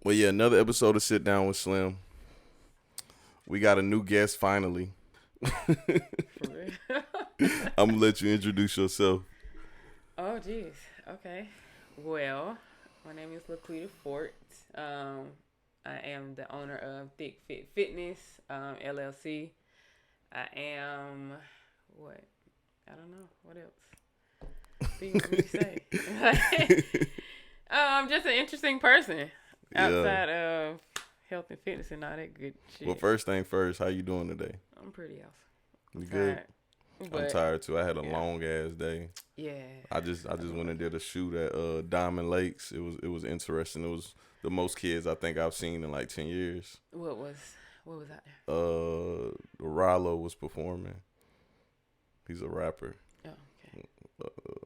Well, yeah, another episode of Sit Down with Slim. We got a new guest finally. For real? I'm gonna let you introduce yourself. Oh, geez. Okay. Well, my name is Laquita Fort. I am the owner of Thickfit Fitness, LLC. I am, what? I don't know. What else? Do you really say? I'm just an interesting person outside of health and fitness and all that good shit. Well, first thing first, how you doing today? I'm pretty awesome. You good? Tired, I'm tired too. I had a long ass day. Yeah. I just went and did a shoot at Diamond Lakes. It was interesting. It was the most kids I think I've seen in like 10 years. What was out there? Rallo was performing. He's a rapper. Oh, okay.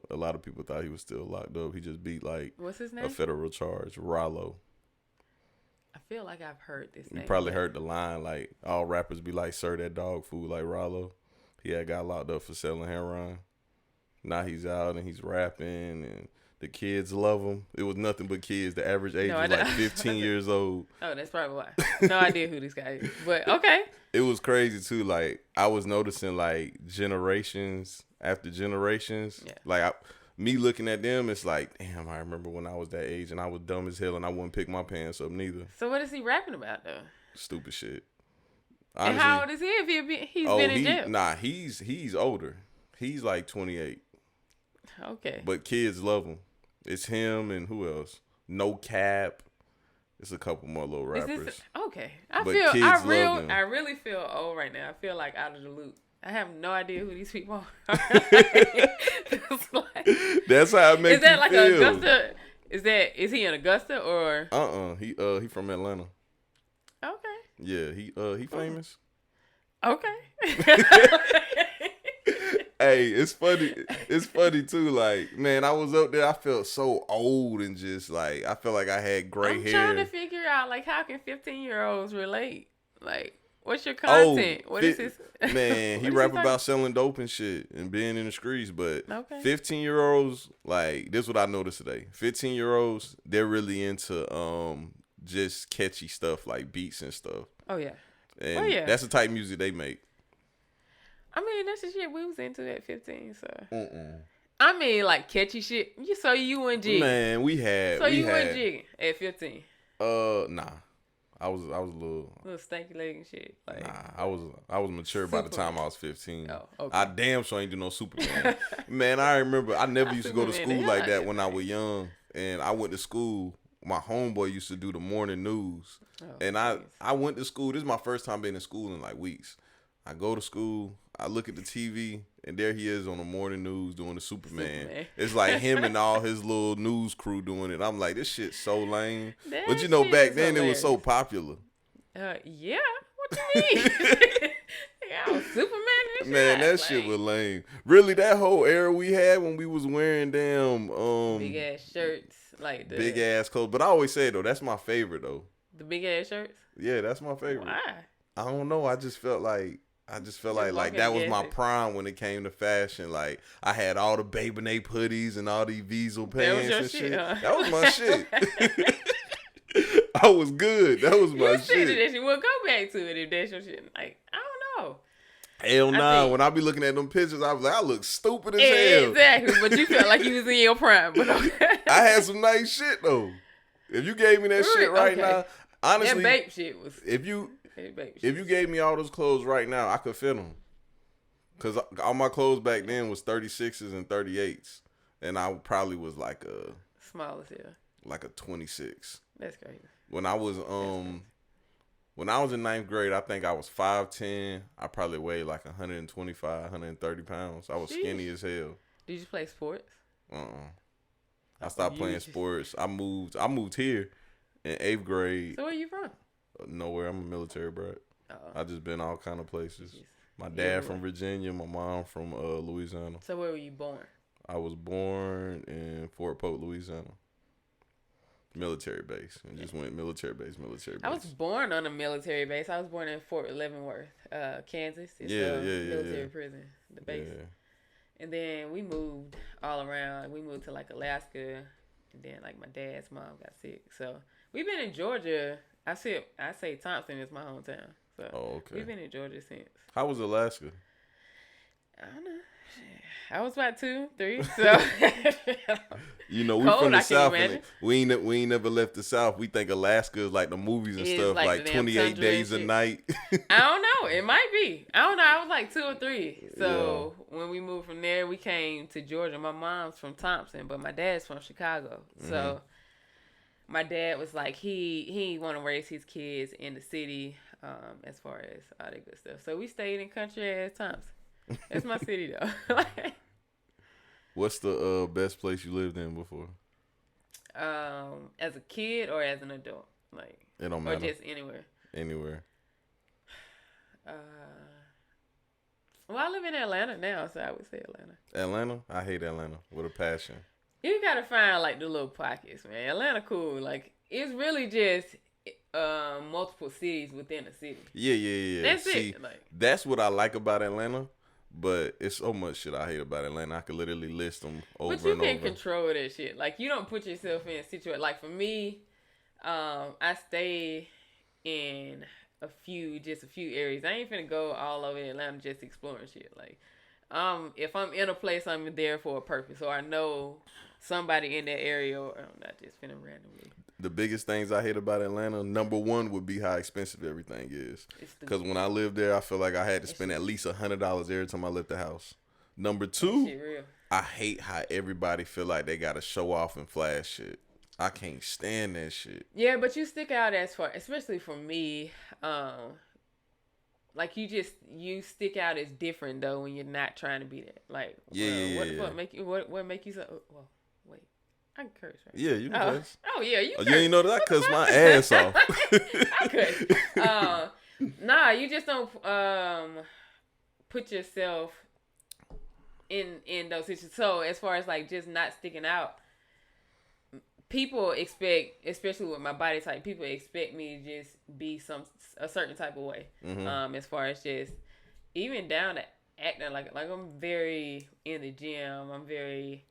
A lot of people thought he was still locked up. He just beat like What's his name? a federal charge. Rallo. I feel like I've heard this You name. probably heard the line like all rappers be like, "Sir, that dog food like Rallo." He had got locked up for selling heroin. Now he's out and he's rapping and the kids love him. It was nothing but kids. The average age was like 15 years old. Oh, that's probably why. No idea who this guy is. But okay. It was crazy too. Like I was noticing like generations after generations. Yeah. Like me looking at them, it's like, damn, I remember when I was that age and I was dumb as hell and I wouldn't pick my pants up neither. So what is he rapping about though? Stupid shit. Honestly, and how old is he if he's been in jail? Nah, he's older. He's like 28. Okay. But kids love him. It's him and who else? No Cap. It's a couple more little rappers. Okay. I really feel old right now. I feel like out of the loop. I have no idea who these people are. That's how it makes Is that you like feel. Augusta? Is he in Augusta or? He from Atlanta. Okay. Yeah, he famous. Okay. Hey, it's funny. It's funny too. Like, man, I was up there. I felt so old and just like I felt like I had gray hair. I'm trying to figure out like how can 15-year-olds relate? Like, what's your content? What is this? Man, he rap about selling dope and shit and being in the streets. But 15-year-olds, like, this is what I noticed today. 15-year-olds, they're really into just catchy stuff like beats and stuff. Oh yeah. And that's the type of music they make. I mean, that's the shit we was into at 15, so. I mean, like, catchy shit. You went jigging. Man, we had. So you went jigging at 15? Nah. I was a little stanky leg and shit. Like, nah, I was mature by the time I was 15. Oh, okay. I damn sure ain't do no Superman. Man, I remember I never used to go to school like that when I was young. And I went to school. My homeboy used to do the morning news. Oh, and I went to school. This is my first time being in school in like weeks. I go to school, I look at the TV, and there he is on the morning news doing the Superman. It's like him and all his little news crew doing it. I'm like, this shit's so lame. But you know, back then it was so popular. Yeah. What you mean? I was Superman and shit. Man, that shit was lame. Really, that whole era we had when we was wearing damn big ass shirts, like the big ass clothes. But I always say though, that's my favorite though. The big ass shirts? Yeah, that's my favorite. Why? I don't know. I just felt like that was my prime when it came to fashion. Like I had all the Baby Nate hoodies and all these Diesel pants and shit. Huh? That was my shit. I was good. That was my shit. That we'll go back to it if that's your shit. Like, I don't know. Hell nah. When I be looking at them pictures, I was like, I look stupid as hell. Exactly. But you felt like you was in your prime. But okay. I had some nice shit though. If you gave me that shit right now, honestly, that babe shit was. If you gave me all those clothes right now, I could fit them. Because all my clothes back then was 36s and 38s. And I probably was like a... Small as hell. Like a 26. That's crazy. When I was in ninth grade, I think I was 5'10". I probably weighed like 125, 130 pounds. I was skinny as hell. Did you play sports? I stopped playing sports. I moved here in 8th grade. So where you from? Nowhere. I'm a military brat. I just been all kind of places. Jeez. My dad from Virginia, my mom from Louisiana. So where were you born? I was born in Fort Polk, Louisiana. Military base. And just went military base. I was born on a military base. I was born in Fort Leavenworth, Kansas. It's a military prison, the base. Yeah. And then we moved all around. We moved to like Alaska, And then like my dad's mom got sick. So we've been in Georgia. I say Thompson is my hometown. So we've been in Georgia since. How was Alaska? I don't know. I was about 2, 3. So we from the South, and we ain't never left the South. We think Alaska is like the movies and stuff, like 28 days a night. I don't know. It might be. I don't know. I was like 2 or 3. So when we moved from there, we came to Georgia. My mom's from Thompson, but my dad's from Chicago. So my dad was like, he want to raise his kids in the city, as far as all that good stuff. So we stayed in country ass Thompson. It's my city though. What's the best place you lived in before? As a kid or as an adult, like it don't matter. Or just anywhere. Anywhere. Well, I live in Atlanta now, so I would say Atlanta. Atlanta? I hate Atlanta with a passion. You gotta find like the little pockets, man. Atlanta cool. Like it's really just multiple cities within a city. Yeah. That's it. Like that's what I like about Atlanta. But it's so much shit I hate about Atlanta. I could literally list them over and over. But you can control that shit. Like, you don't put yourself in a situation. Like, for me, I stay in a few areas. I ain't finna go all over Atlanta just exploring shit. Like, if I'm in a place, I'm there for a purpose. Or I know somebody in that area, or I'm not just finna randomly. The biggest things I hate about Atlanta, number one would be how expensive everything is. Because when I lived there, I feel like I had to spend at least $100 every time I left the house. Number two, I hate how everybody feel like they got to show off and flash shit. I can't stand that shit. Yeah, but you stick out as far, especially for me, like you stick out as different though when you're not trying to be that. Like, what the fuck make you, what make you so, well, wait. I can curse, right? Yeah, you can curse. Oh, yeah, you curse. You ain't know that I cuss my ass off. I could. Nah, you just don't put yourself in those situations. So as far as like just not sticking out, people expect, especially with my body type, people expect me to just be a certain type of way. As far as just even down to acting like I'm very in the gym. I'm very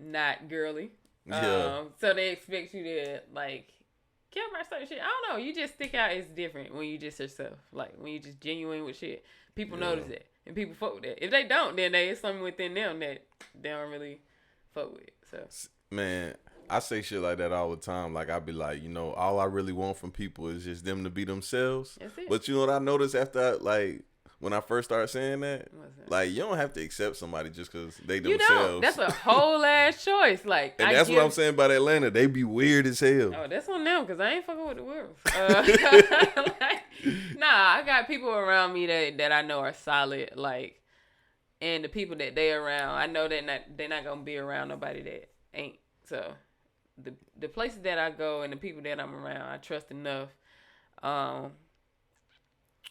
not girly. Yeah. So they expect you to like care about certain shit. I don't know. You just stick out as different when you just yourself. Like when you just genuine with shit. People notice that. And people fuck with that. If they don't, then there's something within them that they don't really fuck with. So man, I say shit like that all the time. Like I be like, all I really want from people is just them to be themselves. That's it. But you know what I noticed after when I first started saying that? Like, you don't have to accept somebody just because they themselves. You don't. That's a whole ass choice. Like, and that's what I'm saying about Atlanta. They be weird as hell. Oh, that's on them because I ain't fucking with the world. I got people around me that I know are solid. Like, and the people that they around, I know they're not gonna be around nobody that ain't. So, the places that I go and the people that I'm around, I trust enough.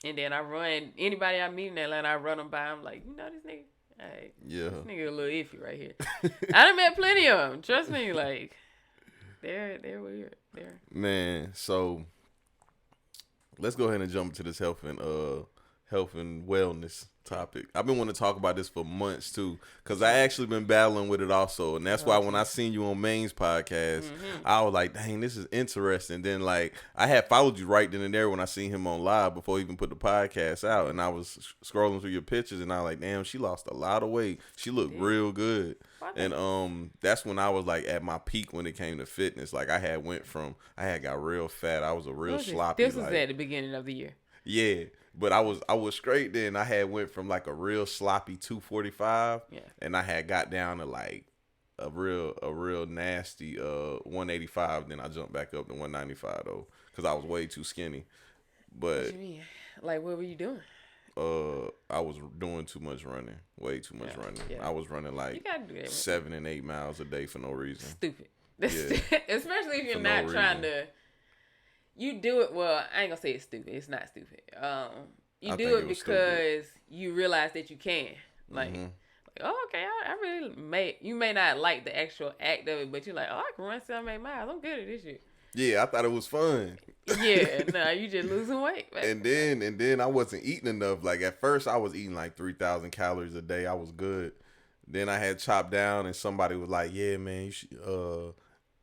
And then I run anybody I meet in Atlanta. I run them by. I'm like, this nigga. Hey, this nigga a little iffy right here. I done met plenty of them. Trust me, like they're weird. Man, so let's go ahead and jump into this health and wellness topic. I've been wanting to talk about this for months too, because I actually been battling with it also, and that's why when I seen you on Maine's podcast, I was like, dang, this is interesting. Then like I had followed you right then and there when I seen him on live before he even put the podcast out, and I was scrolling through your pictures, and I was like, damn, she lost a lot of weight. She looked real good. And that's when I was like at my peak when it came to fitness. Like I had got real fat. I was a real sloppy. This was at the beginning of the year. Yeah. But I was straight then. I had went from like a real sloppy 245, and I had got down to like a real nasty 185. Then I jumped back up to 195 though, because I was way too skinny. But what you mean? Like what were you doing? I was doing too much running, way too much running. Yeah. I was running like 7 and 8 miles a day for no reason. Stupid. Especially if you're not trying to. You do it, well, I ain't gonna say it's stupid. It's not stupid. You do it because you realize that you can. Like, oh, okay, I really you may not like the actual act of it, but you're like, oh, I can run 7, 8 miles. I'm good at this shit. Yeah, I thought it was fun. Yeah, no, you just losing weight. And then I wasn't eating enough. Like at first I was eating like 3,000 calories a day. I was good. Then I had chopped down and somebody was like, yeah, man,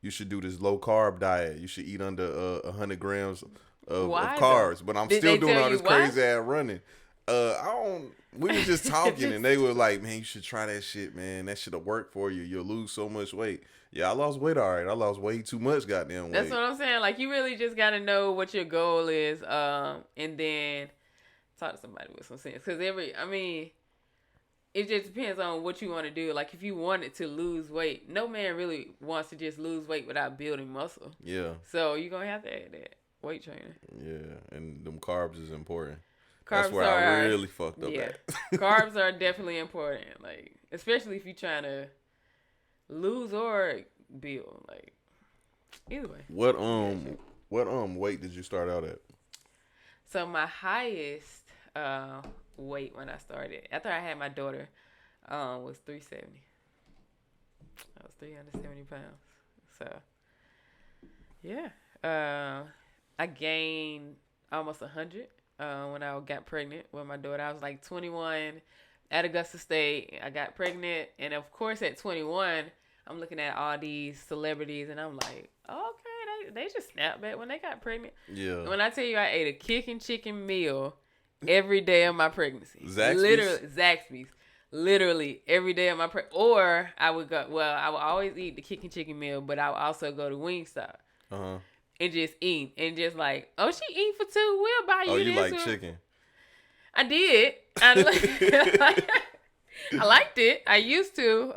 you should do this low carb diet. You should eat under 100 grams of Why carbs. though? But I'm Did still they doing tell all you this why? crazy ass running. I don't. We were just talking, and they were like, "Man, you should try that shit, man. That shit'll work for you. You'll lose so much weight." Yeah, I lost weight. All right, I lost way too much goddamn weight. That's what I'm saying. Like, you really just gotta know what your goal is, and then talk to somebody with some sense. Because it just depends on what you want to do. Like, if you wanted to lose weight, no man really wants to just lose weight without building muscle. Yeah. So you're gonna have to add that weight training. Yeah, and them carbs is important. Carbs That's where I really fucked up at. Carbs are definitely important. Like, especially if you're trying to lose or build. Like, either way. What weight did you start out at? So my highest weight when I started, after I had my daughter, was 370. I was 370 pounds. So, yeah. I gained almost 100 when I got pregnant with my daughter. I was like 21 at Augusta State. I got pregnant. And, of course, at 21, I'm looking at all these celebrities, and I'm like, okay, they just snapped back when they got pregnant. Yeah. When I tell you I ate a kicking chicken meal every day of my pregnancy. Zaxby's? Literally, Zaxby's. Literally every day of my or I would always eat the kicking chicken meal, but I would also go to Wingstop. Uh-huh. And just eat. And just like, oh, she eat for two. We'll buy you this. Oh, you like chicken? I did. I liked it. I used to.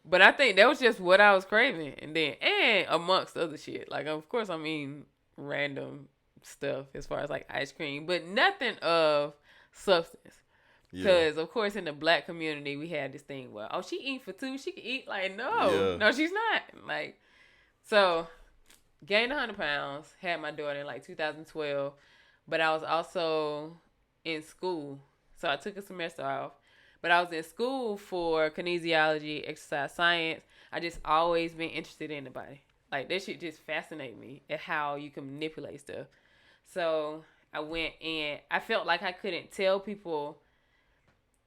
But I think that was just what I was craving. And amongst other shit. Like, of course, I mean, random stuff as far as like ice cream. But nothing of substance. Because, of course, in the black community, we had this thing where, oh, she eat for two. She can eat. Like, no, she's not. Like, so... Gained 100 pounds, had my daughter in like 2012, but I was also in school. So I took a semester off, but I was in school for kinesiology, exercise science. I just always been interested in the body. Like, that shit just fascinated me at how you can manipulate stuff. So I went in. I felt like I couldn't tell people,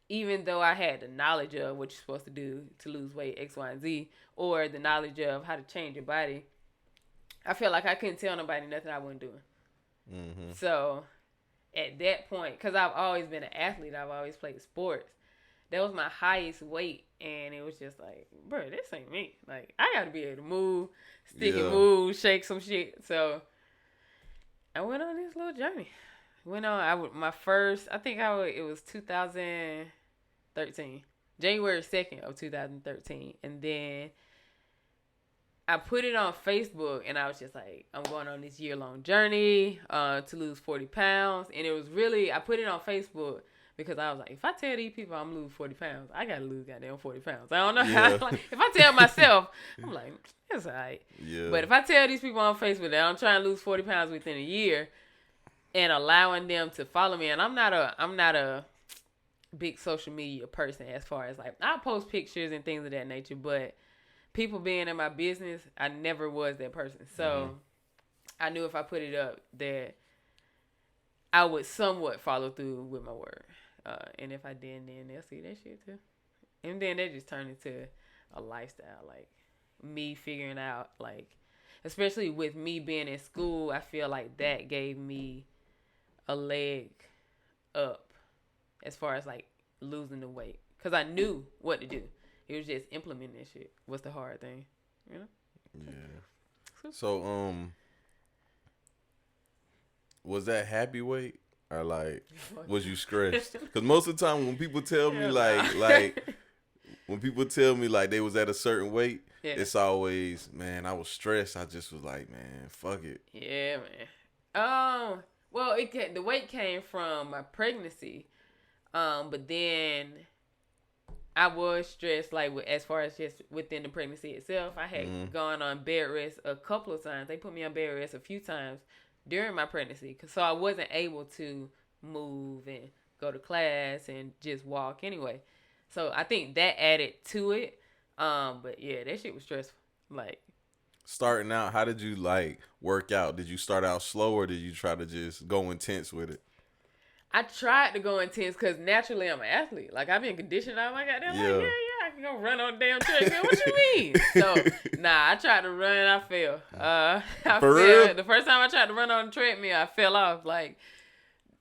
even though I had the knowledge of what you're supposed to do to lose weight, X, Y, and Z, or the knowledge of how to change your body. I felt like I couldn't tell nobody nothing I wasn't doing. Mm-hmm. So, at that point, because I've always been an athlete, I've always played sports, that was my highest weight, and it was just like, bro, this ain't me. Like, I got to be able to move, stick and move, shake some shit. So, I went on this little journey. It was 2013, January 2nd of 2013, and then I put it on Facebook, and I was just like, I'm going on this year-long journey to lose 40 pounds. And it was really, I put it on Facebook because I was like, if I tell these people I'm losing 40 pounds, I got to lose goddamn 40 pounds. I don't know how. Like, if I tell myself, I'm like, it's all right. Yeah. But if I tell these people on Facebook that I'm trying to lose 40 pounds within a year and allowing them to follow me, and I'm not a big social media person as far as, like, I post pictures and things of that nature, but people being in my business, I never was that person. So I knew if I put it up that I would somewhat follow through with my word. And if I didn't, then they'll see that shit too. And then that just turned into a lifestyle. Like, me figuring out, like, especially with me being in school, I feel like that gave me a leg up as far as, like, losing the weight. Because I knew what to do. It was just implementing that shit was the hard thing, you know? Yeah. So, was that happy weight? Or, like, was you stressed? Because most of the time when people tell me, when people tell me, like, they was at a certain weight, it's always, man, I was stressed. I just was like, man, fuck it. Yeah, man. Well, the weight came from my pregnancy, but then I was stressed, like, as far as just within the pregnancy itself. I had gone on bed rest a couple of times. They put me on bed rest a few times during my pregnancy. So I wasn't able to move and go to class and just walk anyway. So I think that added to it. But yeah, that shit was stressful. Like, starting out, how did you, like, work out? Did you start out slow, or did you try to just go intense with it? I tried to go intense because naturally I'm an athlete. Like, I've been conditioned all my goddamn life. Yeah, I can gonna run on the damn treadmill. What you mean? So, nah, I tried to run and I fell. I For fell. real? The first time I tried to run on the treadmill, I fell off. Like,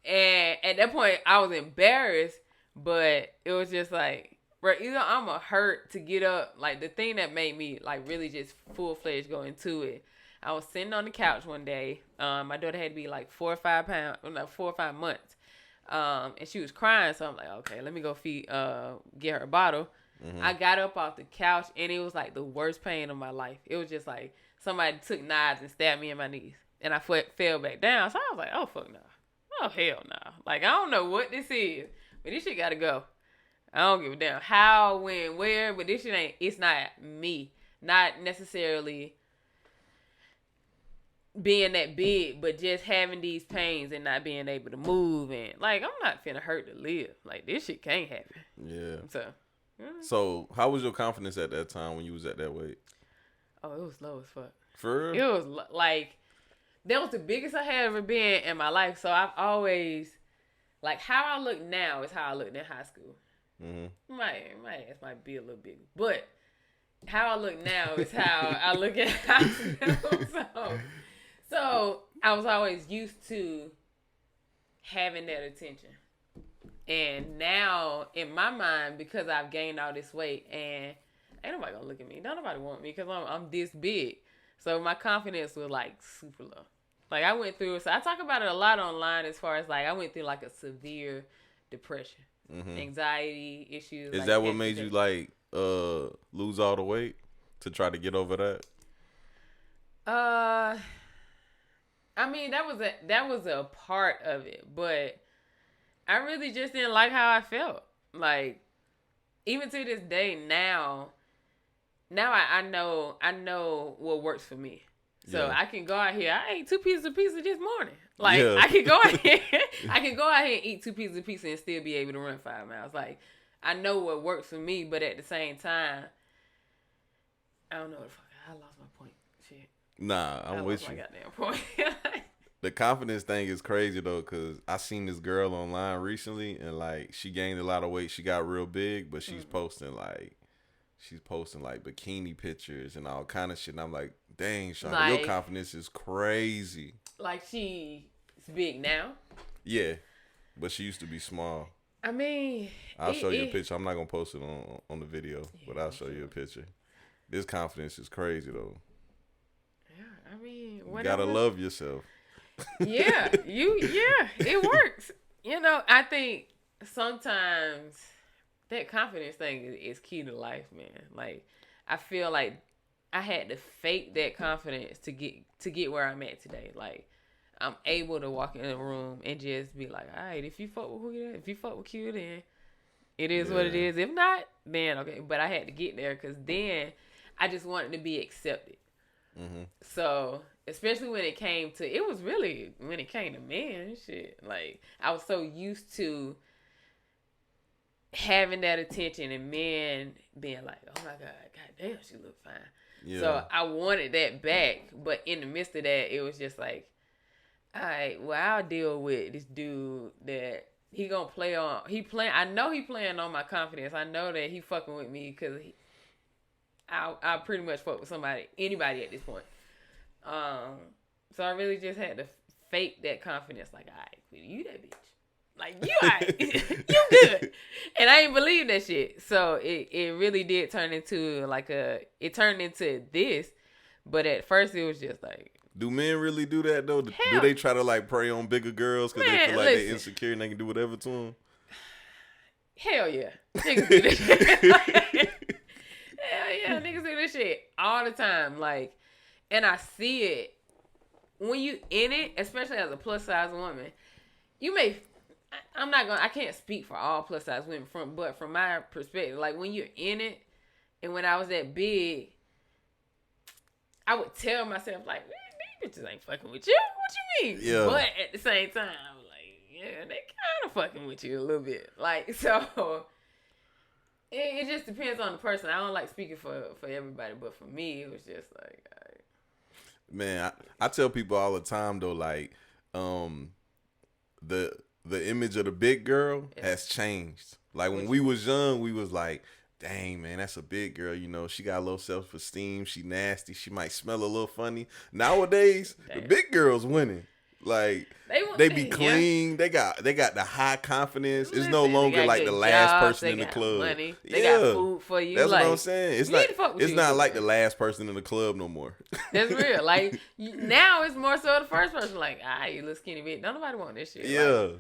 and at that point, I was embarrassed, but it was just like, bro, either I'm gonna hurt to get up. Like, the thing that made me, like, really just full-fledged go into it, I was sitting on the couch one day. My daughter had to be like 4 or 5 months. And she was crying, so I'm like, okay, let me go get her a bottle. Mm-hmm. I got up off the couch, and it was like the worst pain of my life. It was just like somebody took knives and stabbed me in my knees, and I fell back down. So I was like, oh, fuck no. Oh, hell no. Like, I don't know what this is, but this shit gotta go. I don't give a damn how, when, where, but this shit it's not me. Not necessarily being that big, but just having these pains and not being able to move, and like, I'm not finna hurt to live. Like, this shit can't happen. Yeah. So, So how was your confidence at that time when you was at that weight? Oh, it was low as fuck. For real? It was like, that was the biggest I had ever been in my life. So I've always, like, how I look now is how I looked in high school. Mm-hmm. My ass might be a little bigger, but how I look now is how I look at high school. So I was always used to having that attention. And now, in my mind, because I've gained all this weight, and ain't nobody gonna look at me. Don't nobody want me because I'm this big. So my confidence was like super low. Like, I went through, so I talk about it a lot online as far as like, I went through like a severe depression, anxiety issues. Is like that what made you like lose all the weight to try to get over that? I mean, that was a part of it, but I really just didn't like how I felt. Like, even to this day now I know what works for me. So I can go out here. I ate 2 pieces of pizza this morning. Like, I can go out here. I can go out here and eat 2 pieces of pizza and still be able to run 5 miles. Like, I know what works for me, but at the same time, I don't know what the fuck. I lost my point. Shit. Nah, I'm with you. I lost my goddamn point. The confidence thing is crazy though, cause I seen this girl online recently, and like, she gained a lot of weight. She got real big, but she's posting like bikini pictures and all kind of shit. And I'm like, dang, Shawty, like, your confidence is crazy. Like, she's big now? Yeah, but she used to be small. I mean, I'll show you a picture. I'm not gonna post it on the video, but I'll show you a picture. This confidence is crazy though. Yeah, I mean, you gotta love yourself. Yeah, it works. You know, I think sometimes that confidence thing is key to life, man. Like, I feel like I had to fake that confidence to get where I'm at today. Like, I'm able to walk in a room and just be like, all right, if you fuck with Q, then it is what it is. If not, then okay. But I had to get there because then I just wanted to be accepted. Mm-hmm. So, especially when it came to men, shit. Like, I was so used to having that attention and men being like, oh my God, goddamn, she look fine. Yeah. So I wanted that back, but in the midst of that, it was just like, all right, well, I'll deal with this dude that he gonna play on. I know he playing on my confidence. I know that he fucking with me because I pretty much fuck with anybody at this point. So I really just had to fake that confidence. Like, all right, you that bitch. Like, you all right. You good. And I ain't believe that shit. So it really did turn into it turned into this. But at first it was just like. Do men really do that though? Do they try to like prey on bigger girls because they feel like they're insecure and they can do whatever to them? Hell yeah. Niggas do this shit. Hell yeah, niggas do this shit all the time. Like, and I see it when you in it, especially as a plus size woman. I can't speak for all plus size women but from my perspective, like when you're in it, and when I was that big, I would tell myself like, man, these bitches ain't fucking with you. What you mean? Yeah. But at the same time, I was like, yeah, they kind of fucking with you a little bit. Like, so it just depends on the person. I don't like speaking for everybody, but for me, it was just like, all right. Man, I tell people all the time though, like, the image of the big girl has changed. Like, when we was young, we was like, dang, man, that's a big girl. You know, she got a little self-esteem. She nasty. She might smell a little funny. Nowadays, the big girls winning. Like they be clean. They got the high confidence. It's no longer like the last person in the club. Money. They got food for you. That's what I'm saying. It's not like the last person in the club no more. That's real. Like now, it's more so the first person. Like, you little skinny bitch. Don't nobody want this shit. Yeah. Like,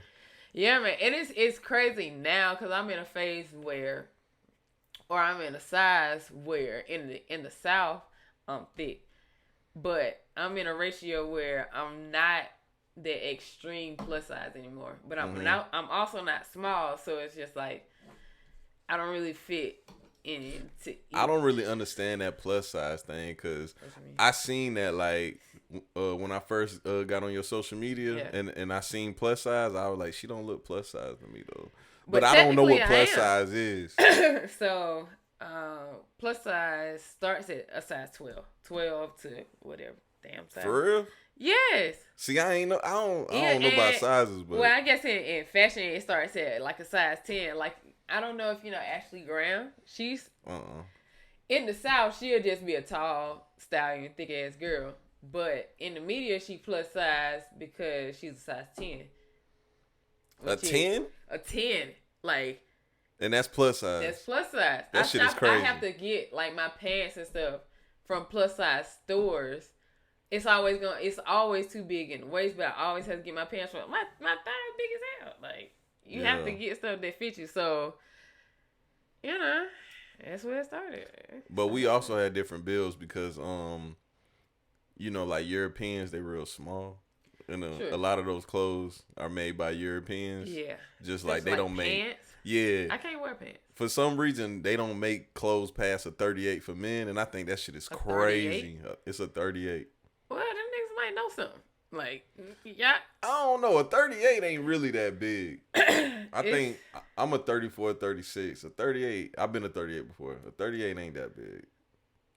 yeah, man. And it's crazy now because I'm in a phase where, or I'm in a size where in the South I'm thick, but I'm in a ratio where I'm not the extreme plus size anymore. But I'm also not small, so it's just like I don't really fit into. I don't really understand that plus size thing because I seen that like when I first got on your social media and I seen plus size, I was like, she don't look plus size to me though. But I don't know what plus size is. So plus size starts at a size 12 to whatever damn size. For real? Yes. See, I don't know about sizes, but well, I guess in fashion it starts at like a size 10. Like I don't know if you know Ashley Graham. She's in the South. She'll just be a tall, stallion, thick ass girl. But in the media, she plus size because she's a size 10. A 10? A 10, like. And that's plus size. That's plus size. That shit is crazy. I have to get like my pants and stuff from plus size stores. It's always too big in the waist, but I always have to get my pants from my thigh big as hell. Like you have to get stuff that fits you. So, you know, that's where it started. But we also had different bills because you know, like Europeans, they real small. And a lot of those clothes are made by Europeans. Yeah. Just like they don't make pants. Yeah. I can't wear pants. For some reason, they don't make clothes past a 38 for men, and I think that shit is crazy. 38? It's a 38. Well, them niggas might know something. Like, yeah. I don't know. A 38 ain't really that big. I think I'm a 34, 36. A 38, I've been a 38 before. A 38 ain't that big.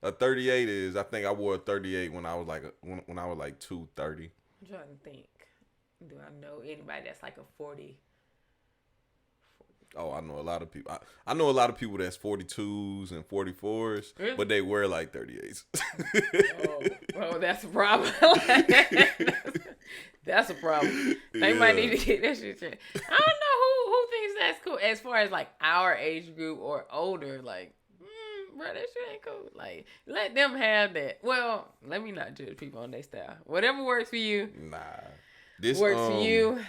A 38 is, I think I wore a 38 when I was like 230. I'm trying to think. Do I know anybody that's like a 40? Oh, I know a lot of people. I know a lot of people that's 42s and 44s, really? But they wear like 38s. Oh, that's a problem. That's a problem. They might need to get that shit checked. I don't know who thinks that's cool as far as like our age group or older. Like, bro, that shit ain't cool. Like, let them have that. Well, let me not judge people on their style. Whatever works for you. Nah, this works for you.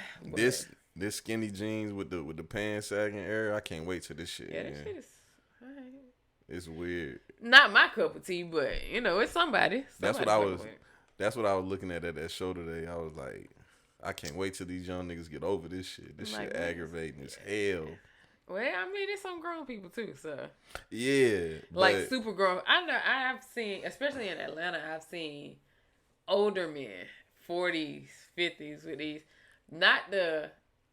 This skinny jeans with the pants sagging area, I can't wait till this shit. Yeah, that shit is. Right. It's weird. Not my cup of tea, but you know, it's somebody. That's what I was looking at that show today. I was like, I can't wait till these young niggas get over this shit. This shit aggravating as hell. Well, I mean, it's some grown people too, so. Yeah. Like super grown. I know I've seen, especially in Atlanta, I've seen older men, 40s, 50s with these, not the.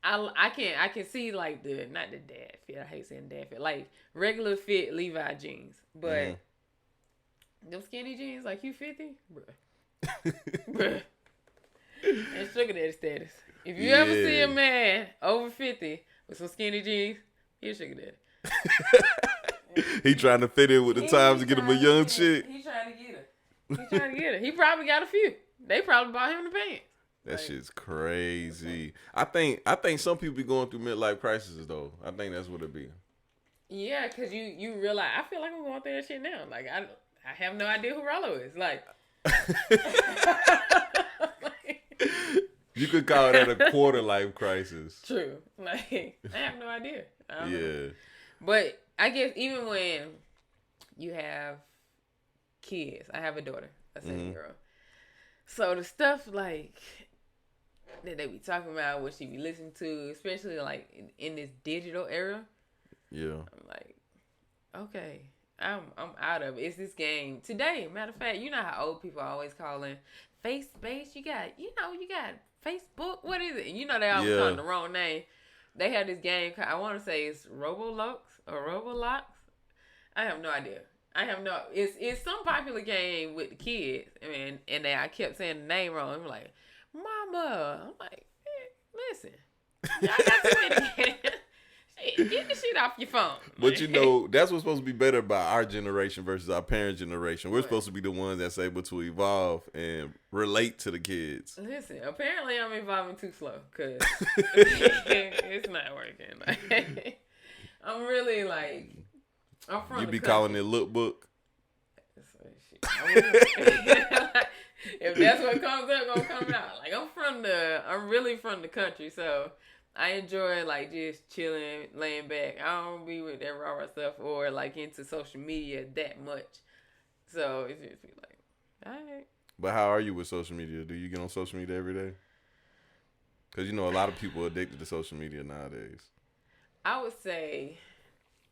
I can see like not the dad fit. I hate saying dad fit. Like regular fit Levi jeans. But them skinny jeans, like you 50? Bruh. Bruh. And sugar daddy status. If you ever see a man over 50 with some skinny jeans, he's sugar daddy. He trying to fit in with the times to get him a young chick. He trying to get her. He probably got a few. They probably bought him the pants. That shit's crazy. I think some people be going through midlife crises though. I think that's what it be. Yeah, cause you realize I feel like I'm going through that shit now. Like I have no idea who Rollo is. Like you could call that a quarter life crisis. True. Like I have no idea. I don't know. But I guess even when you have kids, I have a daughter, a 7-year-old. So the stuff like that they be talking about, what she be listening to, especially like in this digital era. Yeah. I'm like, okay, I'm out of it. It's this game. Today, matter of fact, you know how old people are always calling face-based? You got Facebook. What is it? And you know they always calling the wrong name. They had this game, I want to say it's Roblox or Roblox. I have no idea. It's some popular game with the kids, and I kept saying the name wrong. I'm like, Mama. I'm like, listen, y'all got too many games. Get the shit off your phone. But that's what's supposed to be better about our generation versus our parents' generation. We're supposed to be the ones that's able to evolve and relate to the kids. Listen, apparently I'm evolving too slow because it's not working. Like, I'm really like, I'm from You the be country. calling it lookbook? If that's what comes up, gonna come out. Like I'm really from the country, so I enjoy like just chilling, laying back. I don't be with that raw stuff or like into social media that much. So it's just be like, all right. But how are you with social media? Do you get on social media every day? Because a lot of people are addicted to social media nowadays. I would say,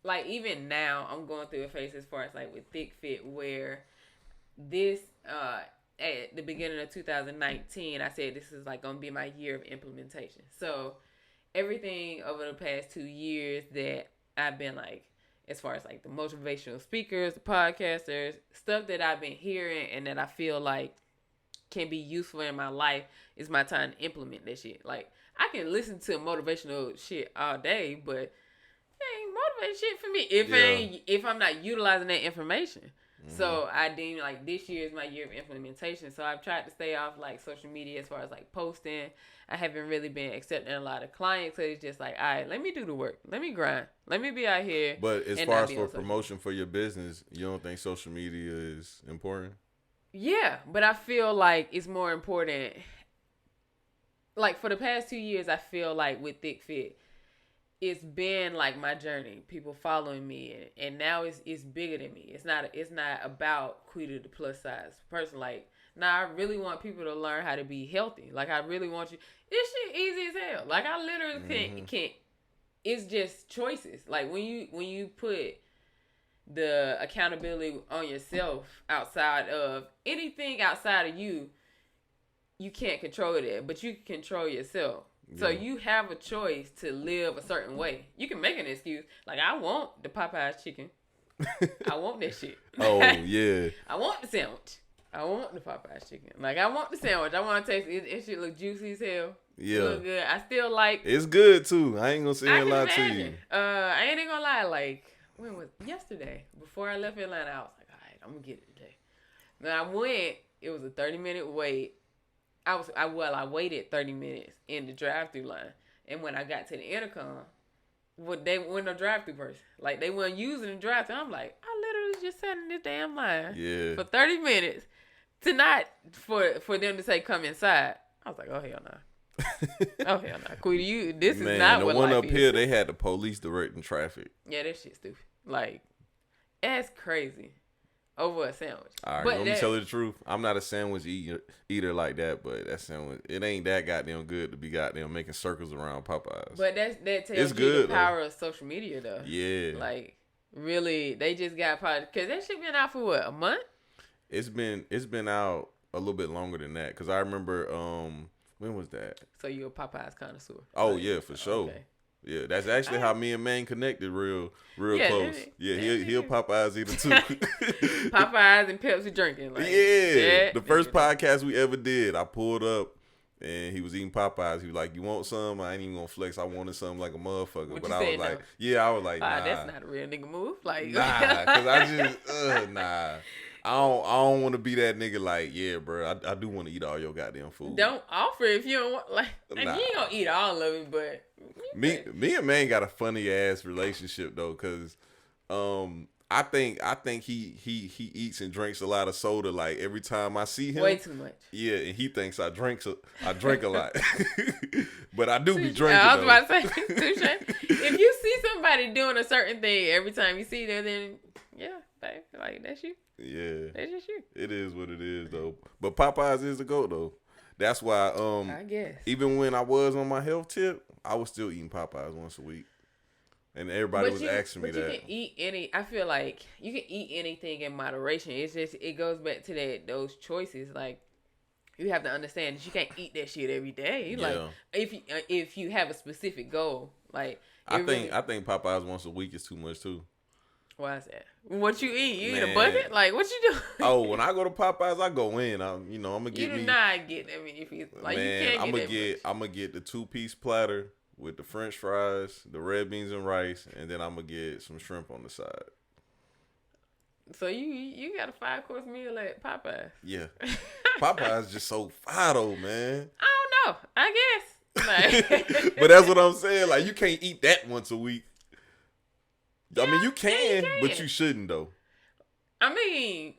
like even now, I'm going through a phase as far as like with Thickfit, where this at the beginning of 2019, I said this is like gonna be my year of implementation. So everything over the past 2 years that I've been like, as far as like the motivational speakers, the podcasters, stuff that I've been hearing and that I feel like can be useful in my life, is my time to implement that shit. Like I can listen to motivational shit all day, but it ain't motivating shit for me if I'm not utilizing that information. Mm-hmm. So I deem like this year is my year of implementation. So I've tried to stay off like social media as far as like posting. I haven't really been accepting a lot of clients. So it's just like, all right, let me do the work. Let me grind. Let me be out here. But as far as for promotion for your business, you don't think social media is important? Yeah, but I feel like it's more important. Like for the past 2 years, I feel like with Thickfit, it's been like my journey, people following me, and now it's bigger than me. It's not about Quita the plus size person. Like, I really want people to learn how to be healthy. Like, I really want you. This shit easy as hell. Like, I literally can't. It's just choices. Like when you put the accountability on yourself outside of anything outside of you, you can't control that, but you can control yourself. So you have a choice to live a certain way. You can make an excuse. Like, I want the Popeyes chicken. I want that shit. Oh, yeah. I want the sandwich. I want the Popeyes chicken. Like, I want the sandwich. I want to taste it. It should look juicy as hell. Yeah. It look good. I still like. It's good, too. I ain't going to say a lot to you. I ain't going to lie. Like, when was yesterday? Before I left Atlanta, I was like, all right, I'm going to get it today. Then I went. It was a 30-minute wait. I waited 30 minutes in the drive-thru line, and when I got to the intercom, they weren't no drive-thru person. Like, they weren't using the drive-thru. I'm like, I literally just sat in this damn line for 30 minutes to not for them to say come inside. I was like, oh hell no. Oh hell no, Quita, this is not what life is. The one up here, they had the police directing traffic. Yeah, that shit's stupid. Like, that's crazy. Over a sandwich. All right, let me tell you the truth. I'm not a sandwich eater like that, but that sandwich, it ain't that goddamn good to be goddamn making circles around Popeyes. But that tells you the power of social media, though. Yeah. Like, really, they just got because that shit been out for what, a month? It's been out a little bit longer than that, because I remember, when was that? So you're a Popeyes connoisseur. Oh, yeah, for sure. Okay. Yeah, that's actually how me and Man connected real close. Yeah, he'll Popeyes eater too. Popeyes and Pepsi drinking. Like, the first podcast we ever did, I pulled up and he was eating Popeyes. He was like, "You want some?" I ain't even gonna flex. I wanted something like a motherfucker. But I was like, I was like, nah. That's not a real nigga move. Like, nah, because I just, nah. I don't want to be that nigga like, yeah, bro, I do want to eat all your goddamn food. Don't offer if you don't want, like you ain't gonna eat all of it, but. Me and Man got a funny ass relationship though, cause I think he eats and drinks a lot of soda. Like every time I see him, way too much. Yeah, and he thinks I drink a lot, but I do be drinking. I was about to say, touche. If you see somebody doing a certain thing every time you see them, then yeah, babe, like that's you. Yeah, that's just you. It is what it is though. But Popeyes is the GOAT though. That's why I guess even when I was on my health tip, I was still eating Popeyes once a week. And everybody was asking me that. But you can eat I feel like you can eat anything in moderation. It's just, it goes back to those choices. Like, you have to understand that you can't eat that shit every day. Like, if you have a specific goal, like. I think Popeyes once a week is too much too. Why is that? What you eat? You eat a bucket? Like, what you do? Oh, when I go to Popeyes, I go in. I'm gonna get me. You do not get. I mean, if you like, man, you can't I'm gonna get the 2-piece platter with the French fries, the red beans and rice, and then I'm gonna get some shrimp on the side. So you got a 5-course meal at Popeyes? Yeah, Popeyes just so fire though, man. I don't know. I guess. But that's what I'm saying. Like, you can't eat that once a week. I mean, you can, but you shouldn't though. I mean,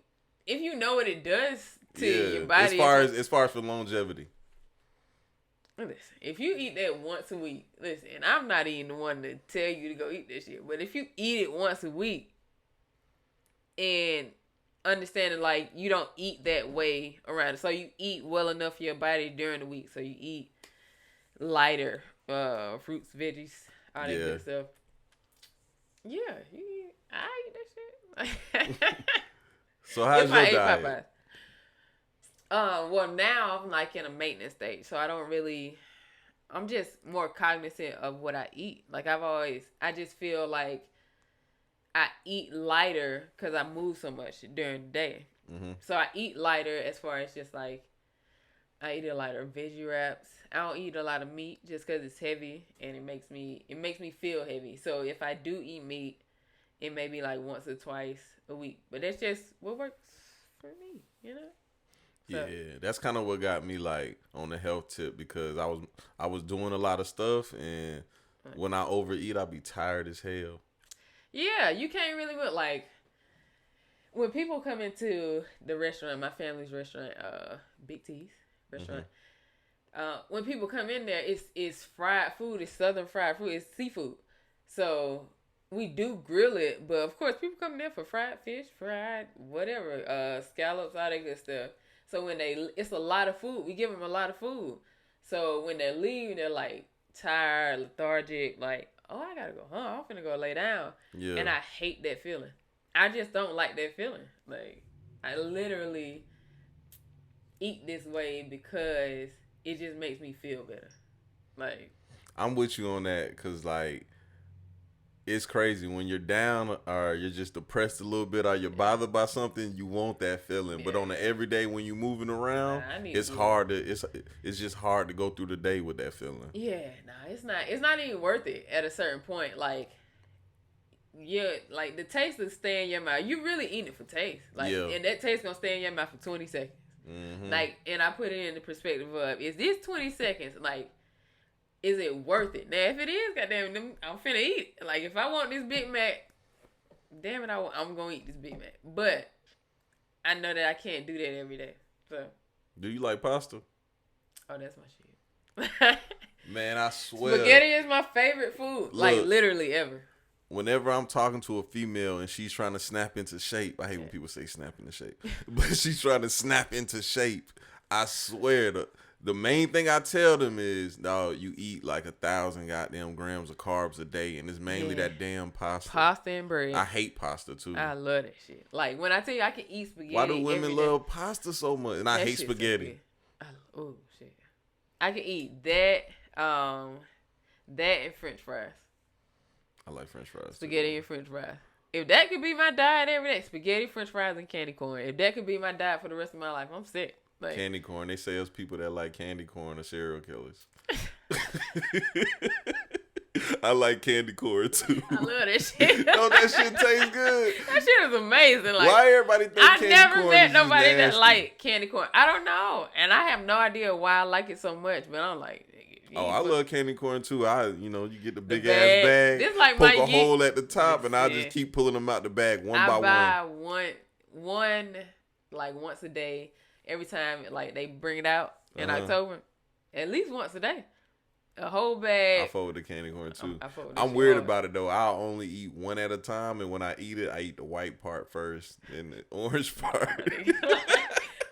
if you know what it does to your body, as far as for longevity. Listen, if you eat that once a week, listen, I'm not even the one to tell you to go eat that shit. But if you eat it once a week and understanding like you don't eat that way around it, so you eat well enough for your body during the week, so you eat lighter fruits, veggies, all that good stuff. Yeah, I eat that shit. So how's your diet? Popeyes. Well, now I'm like in a maintenance stage, so I'm just more cognizant of what I eat. Like I just feel like I eat lighter because I move so much during the day. Mm-hmm. So I eat lighter as far as just like, I eat a lot of veggie wraps. I don't eat a lot of meat just because it's heavy and it makes me feel heavy. So if I do eat meat, it may be like once or twice a week. But that's just what works for me, you know? So. Yeah, that's kind of what got me like on the health tip, because I was doing a lot of stuff, and when I overeat, I be tired as hell. Yeah, you can't really like when people come into the restaurant, my family's restaurant, Big T's restaurant. Mm-hmm. When people come in there, it's fried food, it's southern fried food, it's seafood. So we do grill it, but of course people come there for fried fish, fried whatever, scallops, all that good stuff. So it's a lot of food. We give them a lot of food. So when they leave, they're like tired, lethargic, like, oh, I gotta go home. I'm finna go lay down. Yeah. And I hate that feeling. I just don't like that feeling. Like, I literally eat this way because it just makes me feel better. Like, I'm with you on that, because like, it's crazy when you're down or you're just depressed a little bit or you're bothered by something, you want that feeling. Yeah. But on the everyday when you're moving around, it's just hard to go through the day with that feeling. Yeah, it's not even worth it at a certain point. Like, yeah, like the taste will stay in your mouth. You really eating it for taste. Like, and that taste gonna stay in your mouth for 20 seconds. Mm-hmm. Like, and I put it in the perspective of, is this 20 seconds like, is it worth it? Now, if it is, goddamn, I'm finna eat it. Like, if I want this Big Mac, damn it, I'm gonna eat this Big Mac. But I know that I can't do that every day. So, do you like pasta? Oh, that's my shit. Man, I swear, spaghetti is my favorite food. Look, like, literally ever. Whenever I'm talking to a female and she's trying to snap into shape, I hate when people say snap into shape, but she's trying to snap into shape. I swear the main thing I tell them is, dog, you eat like 1,000 goddamn grams of carbs a day, and it's mainly that damn pasta. Pasta and bread. I hate pasta too. I love that shit. Like, when I tell you I can eat spaghetti. Why do women love pasta so much? And I hate spaghetti. Oh shit. I can eat that, that and French fries. I like French fries. Spaghetti too. And French fries. If that could be my diet every day, spaghetti, French fries, and candy corn. If that could be my diet for the rest of my life, I'm sick. Like, candy corn. They say us people that like candy corn are serial killers. I like candy corn too. I love that shit. Don't that shit taste good? That shit is amazing. Like, why everybody think candy corn is I never met nobody that like candy corn. I don't know, and I have no idea why I like it so much. But I'm like, I love candy corn too. You get the big ass bag, this like poke a hole at the top, and I just keep pulling them out the bag one by one. I buy one like once a day. Every time like they bring it out in October, at least once a day. A whole bag. I fuck with the candy corn too. I'm weird about it though. I'll only eat one at a time, and when I eat it, I eat the white part first, then the orange part.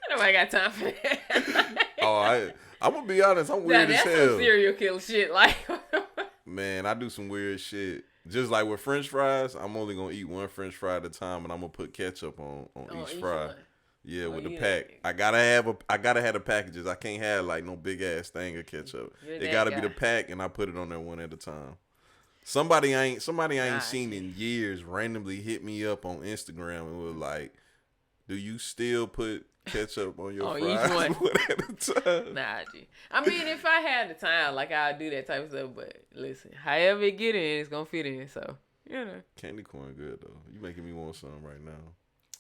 Nobody got time for that. I'm gonna be honest. I'm weird as hell. That's some serial killer shit. Like, man, I do some weird shit. Just like with French fries, I'm only gonna eat one French fry at a time, and I'm gonna put ketchup on each fry. One. Yeah, with the pack. I gotta have the packages. I can't have like no big ass thing of ketchup. It gotta be the pack, and I put it on there one at a time. Somebody I ain't seen in years randomly hit me up on Instagram and was like, do you still put ketchup on your on fries each one? one at a time? Nah, G. I mean, if I had the time, like, I'd do that type of stuff. But listen, however it get in, it's gonna fit in. So, you know. Candy corn good though. You making me want some right now.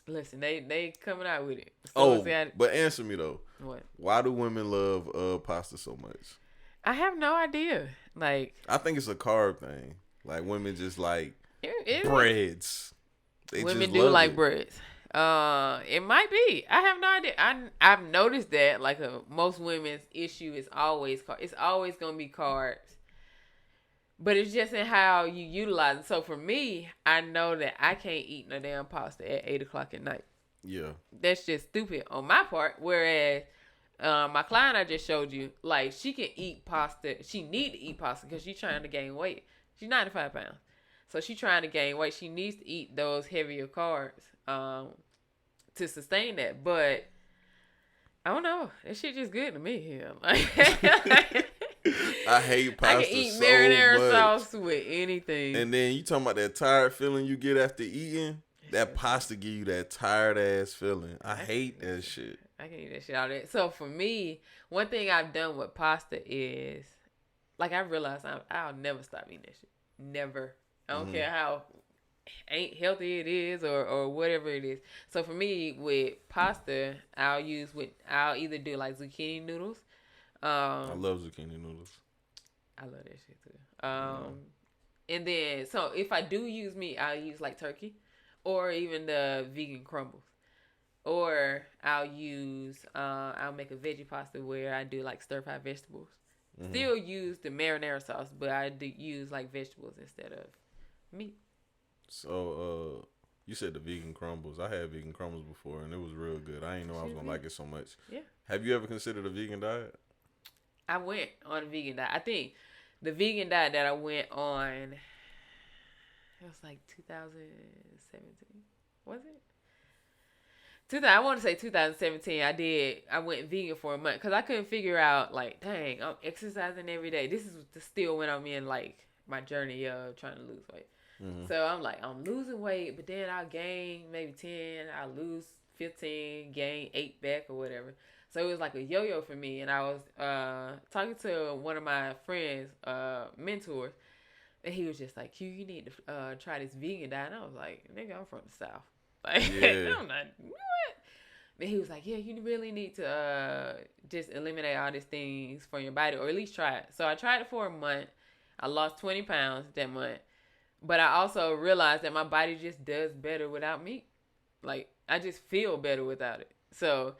Listen, they coming out with it. So but answer me though. What? Why do women love pasta so much? I have no idea. Like, I think it's a carb thing. Like women just like it breads. They women just do love like it. breads. It might be. I have no idea. I've noticed that like most women's issue is always it's always gonna be carbs, but it's just in how you utilize it. So for me, I know that I can't eat no damn pasta at 8:00 at night. Yeah, that's just stupid on my part. Whereas my client I just showed you, like she can eat pasta. She need to eat pasta because she's trying to gain weight. She's 95 pounds. So she's trying to gain weight. She needs to eat those heavier carbs to sustain that. But I don't know. That shit just good to me. Yeah. I hate pasta. I can eat so marinara much. sauce with anything. And then you talking about that tired feeling you get after eating. That pasta give you that tired ass feeling. I hate that shit. I can eat that shit all day. So for me, one thing I've done with pasta is, like, I realized I'll never stop eating that shit. Never. I don't care how ain't healthy it is or whatever it is. So for me with pasta, I'll either do like zucchini noodles. I love zucchini noodles. I love that shit too. And then so if I do use meat, I'll use like turkey or even the vegan crumbles. Or I'll make a veggie pasta where I do like stir fry vegetables. Still use the marinara sauce, but I do use like vegetables instead of meat. So, you said the vegan crumbles. I had vegan crumbles before, and it was real good. I didn't know I was going to like it so much. Yeah. Have you ever considered a vegan diet? I went on a vegan diet. I think the vegan diet that I went on, it was like 2017. Was it? I want to say 2017. I went vegan for a month because I couldn't figure out, like, dang, I'm exercising every day. This is still when I'm in, like, my journey of trying to lose weight. So I'm like, I'm losing weight, but then I'll gain maybe 10. I'll lose 15, gain 8 back or whatever. So it was like a yo-yo for me. And I was talking to one of my friends, mentors, and he was just like, Q, you need to try this vegan diet. And I was like, nigga, I'm from the South. Like, Yeah. I'm not, what? And he was like, yeah, you really need to just eliminate all these things from your body, or at least try it. So I tried it for a month. I lost 20 pounds that month. But I also realized that my body just does better without meat. Like, I just feel better without it. So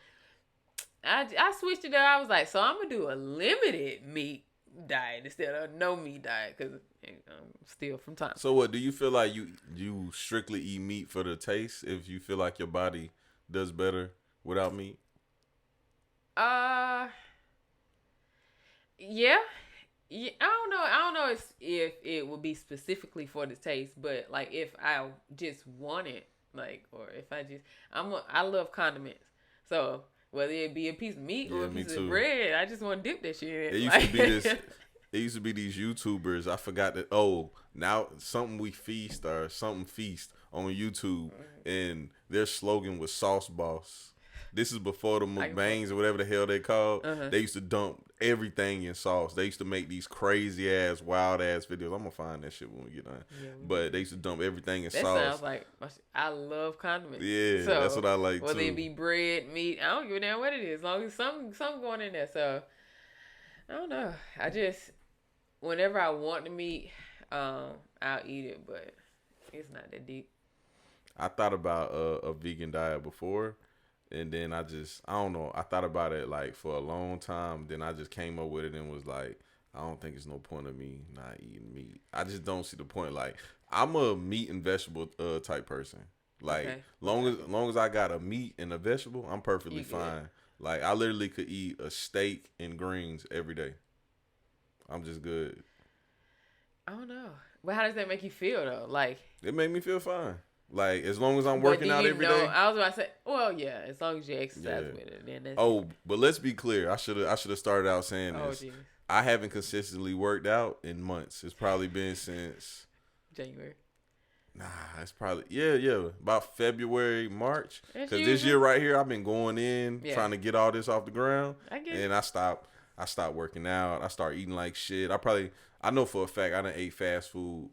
I switched it up. I was like, so I'm going to do a limited meat diet instead of no meat diet because I'm still from time. So what, do you feel like you strictly eat meat for the taste if you feel like your body does better without meat? Yeah. Yeah, I don't know if it would be specifically for the taste, but like if I just want it, like, or if I love condiments. So whether it be a piece of meat or a piece of bread, I just want to dip that shit in. It used to be these YouTubers. I forgot that. Now something feast on YouTube, and their slogan was Sauce Boss. This is before the mukbangs or whatever the hell they called. They used to dump everything in sauce. They used to make these crazy ass, wild ass videos. I'm gonna find that shit when we get done. Yeah, but they used to dump everything in sauce. That sounds like I love condiments. Yeah, so, that's what I like whether too. Whether it be bread, meat, I don't give a damn what it is. As long as something going in there. So I don't know. I just whenever I want the meat, I'll eat it, but it's not that deep. I thought about a vegan diet before. And then I don't know. I thought about it like for a long time. Then I just came up with it and was like, I don't think it's no point of me not eating meat. I just don't see the point. Like, I'm a meat and vegetable type person. Like, long as I got a meat and a vegetable, I'm perfectly fine. Like, I literally could eat a steak and greens every day. I'm just good. I don't know. But how does that make you feel though? Like, it made me feel fine. Like, as long as I'm working out every day. I was about to say, well, yeah, as long as you exercise with it. Then that's but let's be clear. I should have started out saying this. Geez. I haven't consistently worked out in months. It's probably been since January. Nah, it's probably yeah, about February, March. Because this usually year right here, I've been going in Yeah. trying to get all this off the ground, I get and it. I stopped working out. I start eating like shit. I know for a fact I done ate fast food,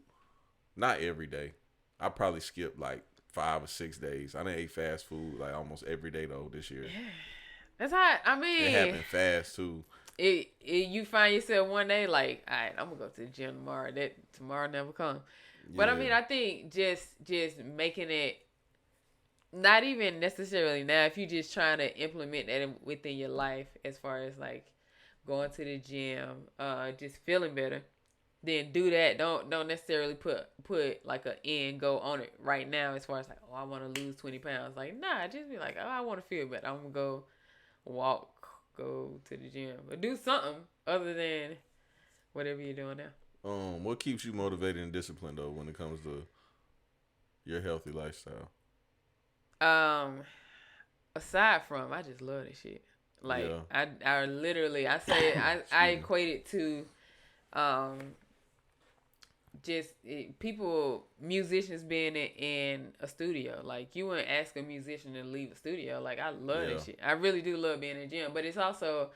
not every day. I probably skipped like 5 or 6 days. I done ate fast food like almost every day though this year. Yeah. That's how I It mean. happened fast too. You find yourself one day like, all right, I'm gonna go to the gym tomorrow. That tomorrow never comes. But I mean, Yeah. I think just making it not even necessarily now. If you're just trying to implement that within your life, as far as like going to the gym, just feeling better, then do that. Don't necessarily put like an end goal on it right now. As far as like, oh, I want to lose 20 pounds. Like, nah, just be like, oh, I want to feel better. I'm gonna go walk, go to the gym, but do something other than whatever you're doing now. What keeps you motivated and disciplined though when it comes to your healthy lifestyle? Aside from, I just love this shit. Like, Yeah. I literally, I say, I equate it to, people, musicians being in a studio. Like, you wouldn't ask a musician to leave a studio. Like, I love this shit. I really do love being in the gym. But it's also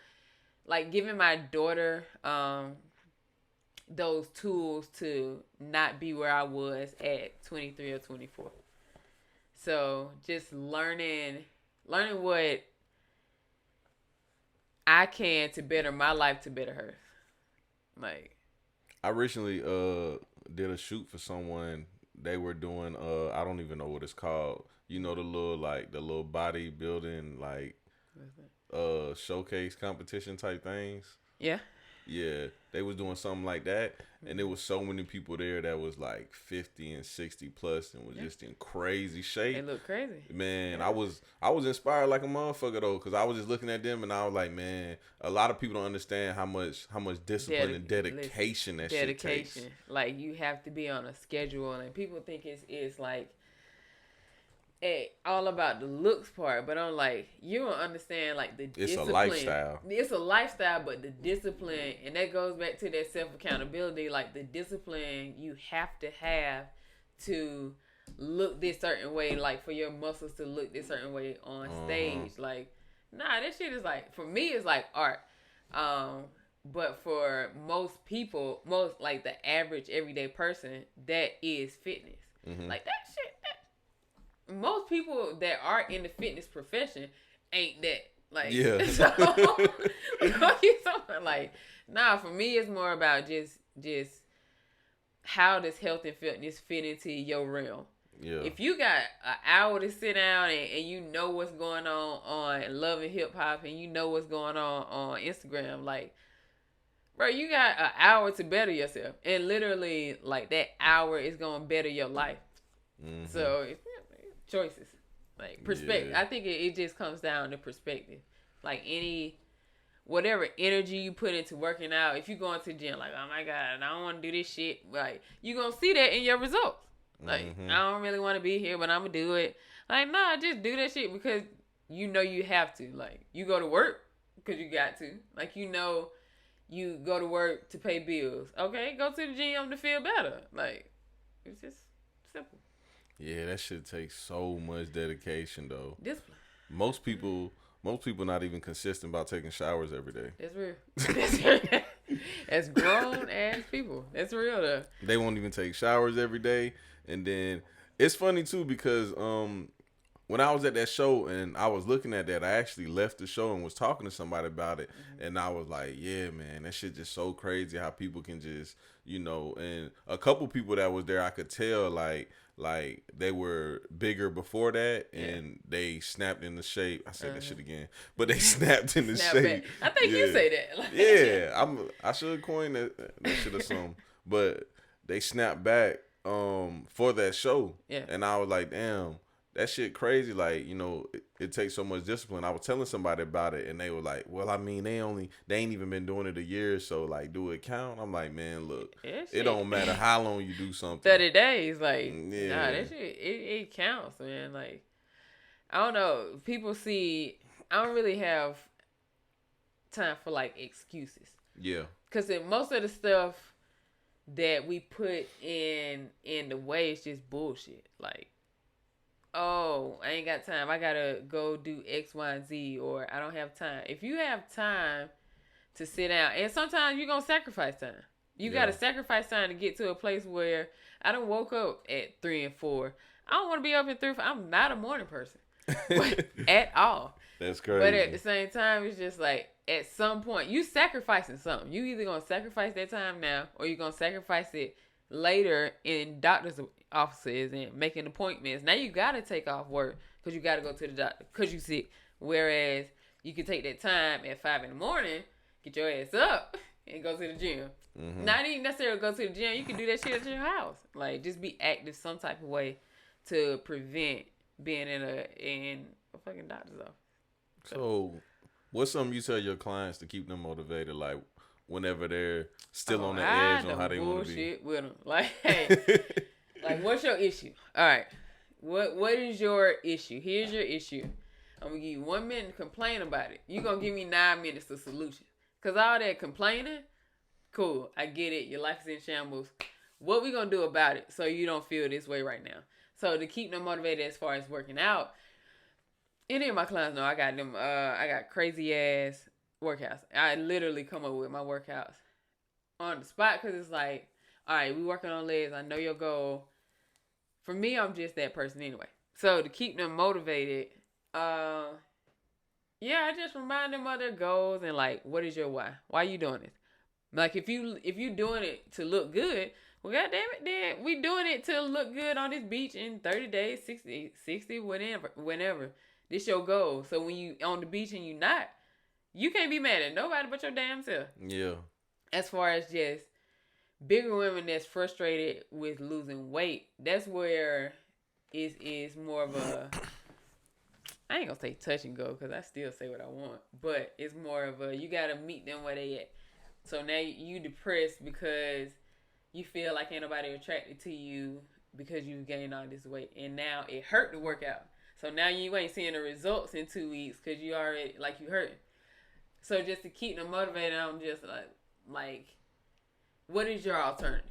like giving my daughter those tools to not be where I was at 23 or 24. So just learning what I can to better my life to better hers. Like, I recently did a shoot for someone. They were doing I don't even know what it's called. You know, the little bodybuilding like showcase competition type things. Yeah. Yeah, they was doing something like that, and there was so many people there that was like 50 and 60 plus and was just in crazy shape. They look crazy. Man, yeah. I was inspired like a motherfucker though, because I was just looking at them and I was like, man, a lot of people don't understand how much discipline and dedication that shit takes. Like, you have to be on a schedule, and people think it's like all about the looks part, but I'm like, you don't understand like the discipline. It's a lifestyle. It's a lifestyle, but the discipline, and that goes back to that self accountability. Like, the discipline you have to look this certain way, like for your muscles to look this certain way on stage. Like, nah, that shit is like, for me, it's like art. But for most people, most like the average everyday person, that is fitness. Like, that shit. Most people that are in the fitness profession ain't that. Like, yeah. So, like, nah, for me, it's more about just how does health and fitness fit into your realm. Yeah. If you got an hour to sit down and you know what's going on Love and Hip Hop, and you know what's going on Instagram, like, bro, you got an hour to better yourself, and literally, like, that hour is gonna better your life. So it's choices, like perspective. Yeah. I think it just comes down to perspective. Like, whatever energy you put into working out, if you go into the gym like, oh my god, I don't want to do this shit, like, you gonna see that in your results. Like, I don't really want to be here, but I'm gonna do it. Like, nah, just do that shit because you know you have to. Like, you go to work because you got to. Like, you know, you go to work to pay bills. Okay, go to the gym to feel better. Like, it's just simple. Yeah, that shit takes so much dedication though. Discipline. Most people not even consistent about taking showers every day. That's real. As grown ass people. That's real though. They won't even take showers every day. And then it's funny too because when I was at that show and I was looking at that, I actually left the show and was talking to somebody about it. And I was like, yeah, man, that shit just so crazy how people can just, you know, and a couple people that was there, I could tell like they were bigger before that and they snapped into shape. I said that shit again, but they snapped into shape. Back. I think you say that. Like, yeah, I should coin that shit or something. But they snapped back for that show. Yeah. And I was like, damn, that shit crazy. Like, you know, it takes so much discipline. I was telling somebody about it and they were like, well, I mean, they ain't even been doing it a year, so like, do it count? I'm like, man, look, it don't matter how long you do something. 30 days, like, nah, that shit, it counts, man. Like, I don't know, people see, I don't really have time for like excuses. Yeah. Because most of the stuff that we put in the way is just bullshit. Like, oh, I ain't got time. I gotta go do X, Y, and Z, or I don't have time. If you have time to sit down, and sometimes you're gonna sacrifice time. You gotta sacrifice time to get to a place where I done woke up at 3 and 4. I don't want to be up at 3 or 4. I'm not a morning person at all. That's crazy. But at the same time, it's just like at some point you sacrificing something. You either gonna sacrifice that time now, or you're gonna sacrifice it later in doctor's offices and making appointments. Now you gotta take off work because you gotta go to the doctor because you sick. Whereas you can take that time at 5 in the morning, get your ass up, and go to the gym. Mm-hmm. Not even necessarily go to the gym. You can do that shit at your house. Like, just be active some type of way to prevent being in a fucking doctor's office. So, what's something you tell your clients to keep them motivated? Like, whenever they're still on the edge on how they want to be. Bullshit with them. Like, hey, like, what's your issue? All right, what is your issue? Here's your issue. I'm gonna give you 1 minute to complain about it. You gonna give me 9 minutes to solution. Cause all that complaining, cool, I get it. Your life is in shambles. What we gonna do about it so you don't feel this way right now? So to keep them motivated as far as working out, any of my clients know I got them. I got crazy ass workouts. I literally come up with my workouts on the spot because it's like, all right, we working on legs. I know your goal. For me, I'm just that person anyway. So to keep them motivated, yeah, I just remind them of their goals and like, what is your why? Why are you doing this? Like, if you doing it to look good, well, goddamn it, then we doing it to look good on this beach in 30 days, 60, whenever. This your goal. So when you on the beach and you not, you can't be mad at nobody but your damn self. Yeah. As far as just bigger women that's frustrated with losing weight, that's where it is more of a, I ain't gonna say touch and go because I still say what I want, but it's more of a, you gotta meet them where they at. So now you depressed because you feel like ain't nobody attracted to you because you gained all this weight, and now it hurt to work out. So now you ain't seeing the results in 2 weeks because you already, like, you hurting. So just to keep them motivated, I'm just like, what is your alternative?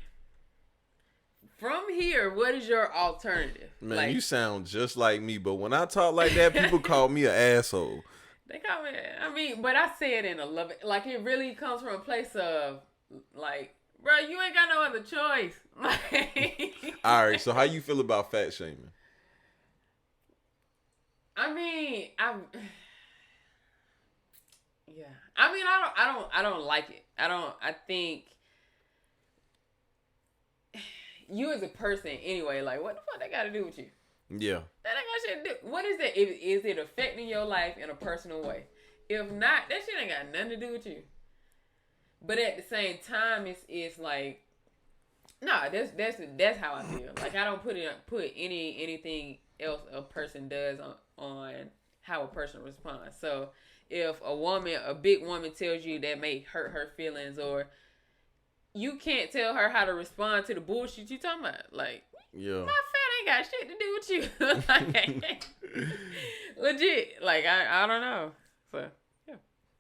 From here, what is your alternative? Man, like, you sound just like me, but when I talk like that, people call me an asshole. They call me, I mean, but I say it in a loving, like, it really comes from a place of, like, bro, you ain't got no other choice. All right, so how you feel about fat shaming? I mean, I don't like it. I think you as a person anyway, like, what the fuck that got to do with you? Yeah. That ain't got shit to do. What is that? Is it affecting your life in a personal way? If not, that shit ain't got nothing to do with you. But at the same time, it's like, nah, that's how I feel. Like, I don't put anything else a person does on how a person responds. So if a big woman tells you that may hurt her feelings, or you can't tell her how to respond to the bullshit you talking about. Like, yeah, my fat ain't got shit to do with you. Like, legit. Like, I don't know. So yeah.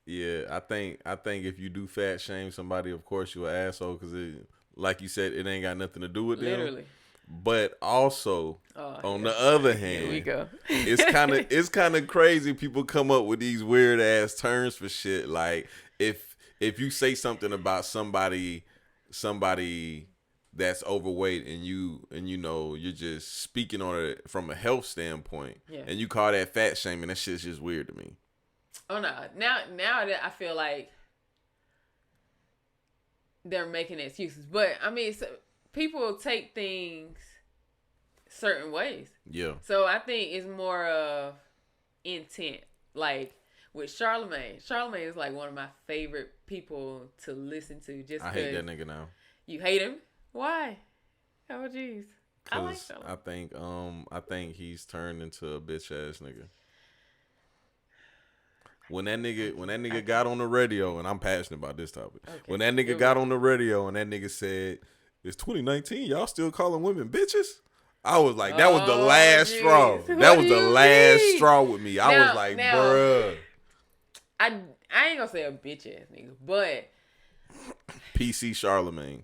Yeah, I think if you do fat shame somebody, of course you're an asshole because it, like you said, it ain't got nothing to do with them. Literally. But also, on the other hand, here we go. it's kind of crazy. People come up with these weird ass terms for shit. Like, if you say something about somebody that's overweight and you know you're just speaking on it from a health standpoint, and you call that fat shaming, that shit's just weird to me. Oh no! Now that I feel like they're making excuses, but I mean, people take things certain ways. Yeah. So I think it's more of intent. Like with Charlemagne is like one of my favorite people to listen to. Just I hate that nigga now. You hate him? Why? Oh jeez. I like Charlemagne. I think he's turned into a bitch ass nigga. When that nigga got on the radio, and I'm passionate about this topic. Okay. When that nigga got on the radio and that nigga said, "It's 2019, y'all still calling women bitches?" I was like, that was the last straw. That was the last straw with me. I was like, bruh. I ain't gonna say a bitch ass nigga, but PC Charlemagne.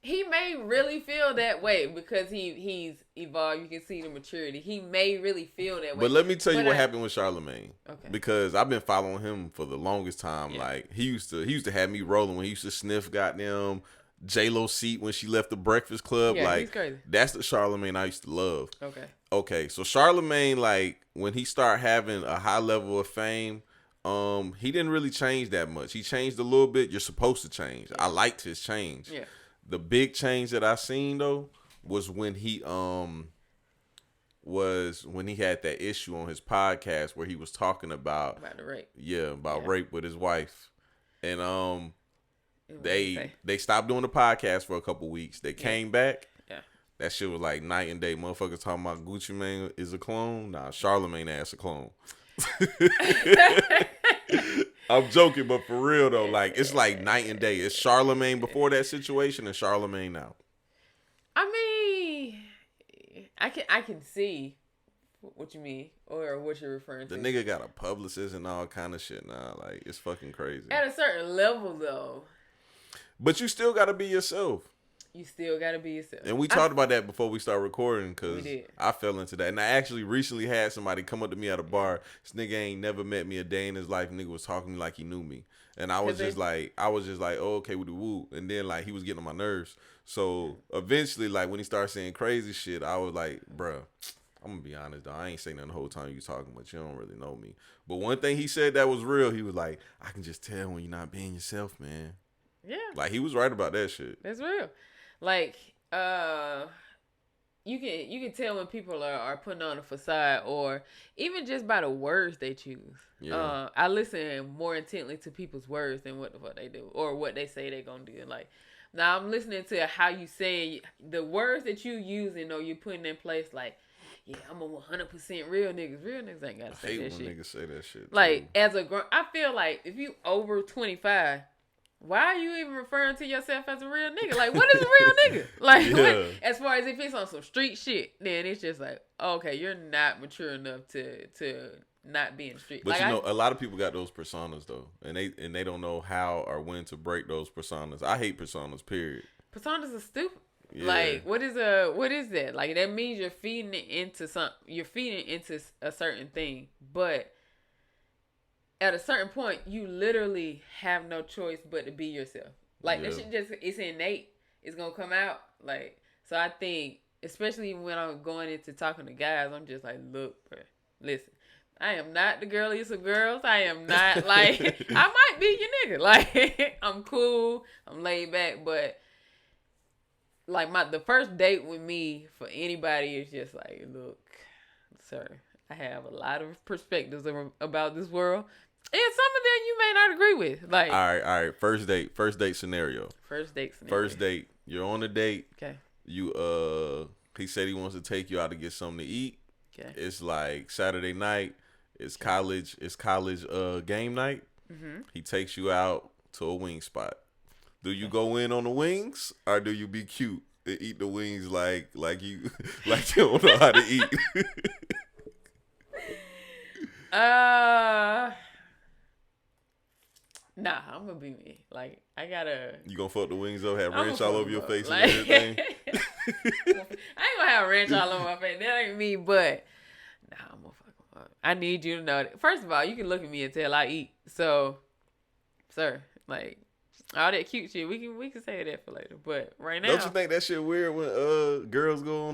He may really feel that way because he's evolved. You can see the maturity. He may really feel that way. But let me tell you what happened with Charlamagne. Okay. Because I've been following him for the longest time. Yeah. Like he used to have me rolling when he used to sniff goddamn J-Lo seat when she left the Breakfast Club. Yeah, like he's crazy. That's the Charlamagne I used to love. Okay. So Charlamagne, like when he started having a high level of fame, he didn't really change that much. He changed a little bit. You're supposed to change. Yeah. I liked his change. Yeah. The big change that I seen though was when he had that issue on his podcast where he was talking about the rape. Yeah, about rape with his wife. And they stopped doing the podcast for a couple weeks. They came back. Yeah. That shit was like night and day. Motherfuckers talking about Gucci Mane is a clone. Nah, Charlamagne ass a clone. I'm joking, but for real though, like it's like night and day. It's Charlamagne before that situation and Charlamagne now. I mean, I can see what you mean or what you're referring to. The nigga got a publicist and all kind of shit now. Like it's fucking crazy. At a certain level though. But you still gotta be yourself. You still gotta be yourself. And we talked about that before we started recording because I fell into that. And I actually recently had somebody come up to me at a bar. This nigga ain't never met me a day in his life. Nigga was talking to me like he knew me. And I was just like, oh, okay, with the woo. And then like he was getting on my nerves. So eventually, like when he started saying crazy shit, I was like, bruh, I'm gonna be honest though. I ain't saying nothing the whole time you talking, but you don't really know me. But one thing he said that was real. He was like, I can just tell when you're not being yourself, man. Yeah. Like he was right about that shit. That's real. Like, you can tell when people are putting on a facade or even just by the words they choose. Yeah. I listen more intently to people's words than what the fuck they do or what they say they're gonna do. Like, now I'm listening to how you say the words that you using or you putting in place. Like, yeah, I'm a 100% real niggas. Real niggas ain't gotta say that shit. I hate when niggas say that shit. Like, I feel like if you over 25. Why are you even referring to yourself as a real nigga? Like, what is a real nigga? Like, what, as far as if it's on some street shit, then it's just like, okay, you're not mature enough to not be in the street. But like, a lot of people got those personas though, and they don't know how or when to break those personas. I hate personas. Period. Personas are stupid. Yeah. Like, what is that? Like, that means you're feeding it into You're feeding into a certain thing, but at a certain point, you literally have no choice but to be yourself. Like, that shit it's innate. It's going to come out. Like, so I think, especially when I'm going into talking to guys, I'm just like, look, bro, listen, I am not the girliest of girls. I am not, like, I might be your nigga. Like, I'm cool. I'm laid back. But, like, the first date with me for anybody is just like, look, sir, I have a lot of perspectives about this world. And some of them you may not agree with. Like, all right. First date scenario. First date. You're on a date. Okay. He said he wants to take you out to get something to eat. Okay. It's like Saturday night. It's college game night. Mm-hmm. He takes you out to a wing spot. Do you go in on the wings or do you be cute and eat the wings like you don't know how to eat? Nah, I'm gonna be me. Like, I gotta. You gonna fuck the wings up, have ranch all over your face and everything? I ain't gonna have ranch all over my face. That ain't me, but nah, I'm gonna fuck them up. I need you to know that. First of all, you can look at me and tell I eat. So, sir, like, all that cute shit, we can say that for later. But right now, don't you think that shit weird when girls go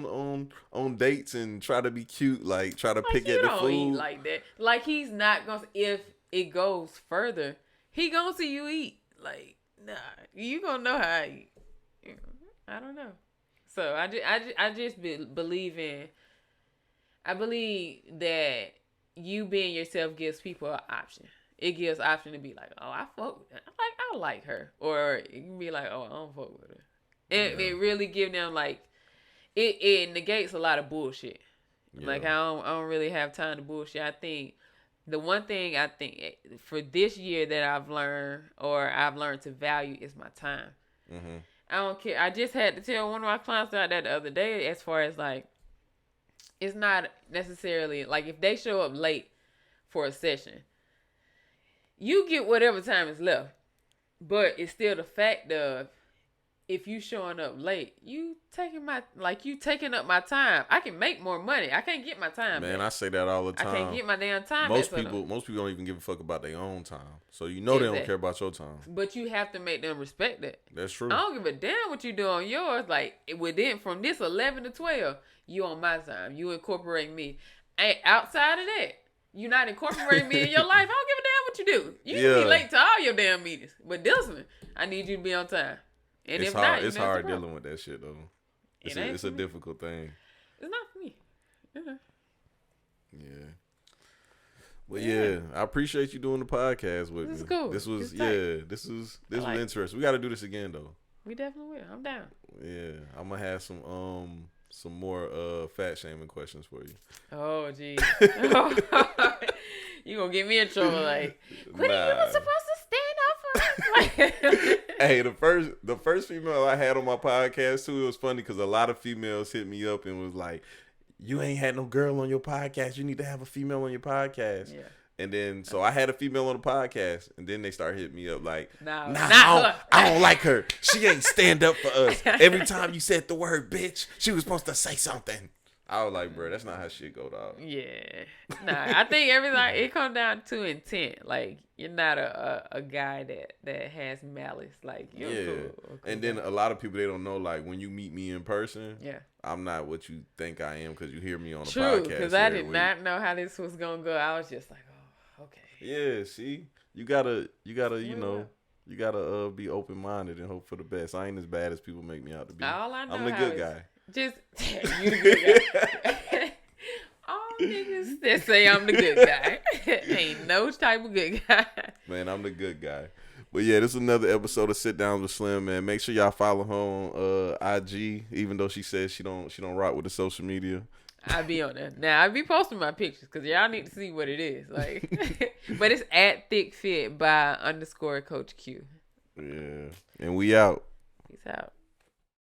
on dates and try to be cute, like try to pick at the food? Eat like that. Like, he's not gonna. If it goes further, he gonna see you eat. Like, nah, you gonna know how I eat. I don't know. So I just believe in. I believe that you being yourself gives people an option. It gives option to be like, oh, I fuck with her. I like her, or it can be like, oh, I don't fuck with her. It really give them like, it negates a lot of bullshit. Yeah. Like, I don't really have time to bullshit. I think. The one thing I think for this year that I've learned to value is my time. Mm-hmm. I don't care. I just had to tell one of my clients that the other day, as far as like, it's not necessarily like if they show up late for a session, you get whatever time is left, but it's still the fact of if you showing up late, you taking up my time. I can make more money. I can't get my time. Man, back. I say that all the time. I can't get my damn time. Most people don't even give a fuck about their own time. So they don't care about your time. But you have to make them respect that. That's true. I don't give a damn what you do on yours. Like from this 11 to 12, you on my time. You incorporate me. And outside of that, you not incorporating me in your life. I don't give a damn what you do. You can be late to all your damn meetings. But this one, I need you to be on time. And it's if hard. not, it's hard dealing with that shit though. It's a difficult thing. It's not for me. Yeah. Well, yeah, I appreciate you doing the podcast with me. This is cool. This was interesting. We got to do this again though. We definitely will. I'm down. Yeah, I'm gonna have some more fat shaming questions for you. Oh geez. You gonna get me in trouble? Like, what are you supposed to stand up for? Hey, the first female I had on my podcast too, it was funny because a lot of females hit me up and was like, "You ain't had no girl on your podcast. You need to have a female on your podcast." Yeah. And then so I had a female on the podcast, and then they start hitting me up like, I don't like her. She ain't stand up for us. Every time you said the word bitch, she was supposed to say something. I was like, bro, that's not how shit go, dog. Yeah. Nah, I think everything, it comes down to intent. Like, you're not a guy that has malice. Like, you're cool. And then a lot of people, they don't know, like, when you meet me in person, yeah, I'm not what you think I am because you hear me on the podcast. True, because I did not know how this was going to go. I was just like, oh, okay. Yeah, see? You gotta, you gotta be open-minded and hope for the best. I ain't as bad as people make me out to be. All I know I'm the good guy. Just you the good guy. All niggas that say I'm the good guy ain't no type of good guy. Man, I'm the good guy. But yeah, this is another episode of Sit Down with Slim, man. Make sure y'all follow her on IG, even though she says she don't rock with the social media. I be on there. Now I be posting my pictures because y'all need to see what it is. Like, but it's at Thickfit by _CoachQ. Yeah, and we out. Peace out.